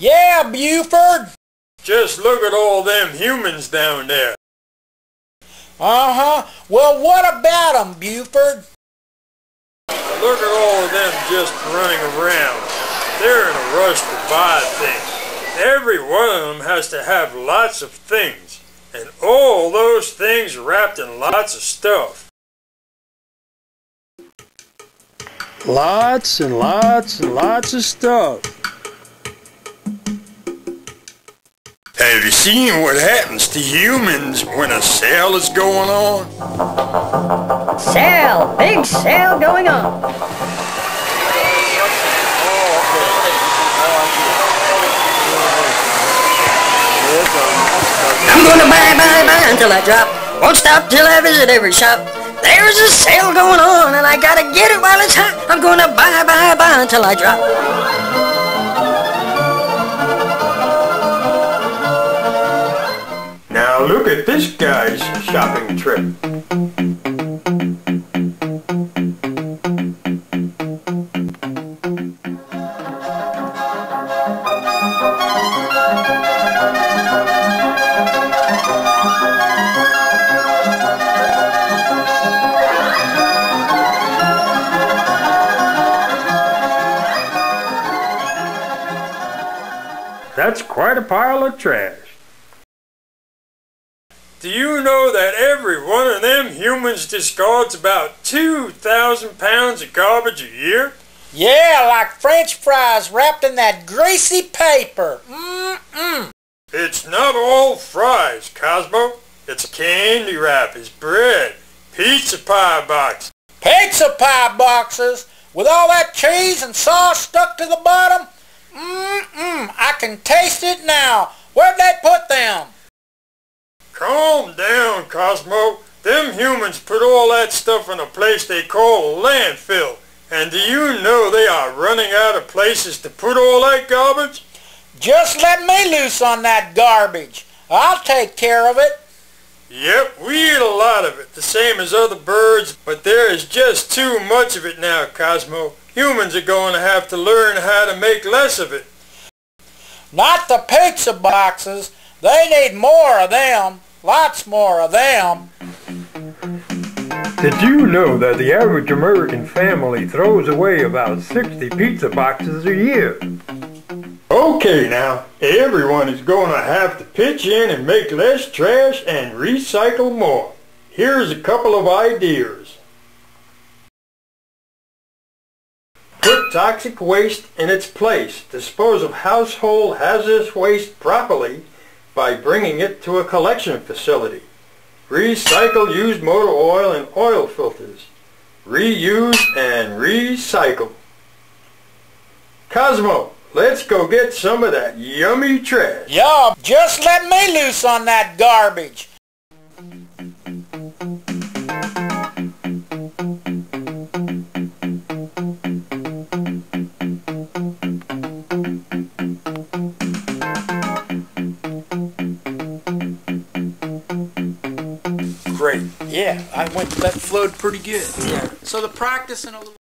Yeah, Buford. Just look at all them humans down there. Uh-huh. Well, what about 'em, Buford? Look at all of them just running around. They're in a rush to buy things. Every one of them has to have lots of things. And all those things wrapped in lots of stuff. Lots and lots and lots of stuff. Have you seen what happens to humans when a sale is going on? Sale! Big sale going on! I'm gonna buy until I drop. Won't stop till I visit every shop. There's a sale going on and I gotta get it while it's hot. I'm gonna buy until I drop. Now look at this guy's shopping trip. That's quite a pile of trash. Do you know that every one of them humans discards about 2,000 pounds of garbage a year? Yeah, like French fries wrapped in that greasy paper. It's not all fries, Cosmo. It's candy wrappers, bread, pizza pie boxes. Pizza pie boxes with all that cheese and sauce stuck to the bottom? I can taste it now. Where'd they put them? Calm down, Cosmo. Them humans put all that stuff in a place they call a landfill. And do you know they are running out of places to put all that garbage? Just let me loose on that garbage. I'll take care of it. Yep, we eat a lot of it, the same as other birds, but there is just too much of it now, Cosmo. Humans are going to have to learn how to make less of it. Not the pizza boxes. They need more of them. Lots more of them. Did you know that the average American family throws away about 60 pizza boxes a year? Okay now, everyone is going to have to pitch in and make less trash and recycle more. Here's a couple of ideas. Put toxic waste in its place. Dispose of household hazardous waste properly by bringing it to a collection facility. Recycle used motor oil and oil filters. Reuse and recycle. Cosmo, let's go get some of that yummy trash. Yeah, just let me loose on that garbage. Great. Yeah, that flowed pretty good. Yeah. So the practice and a little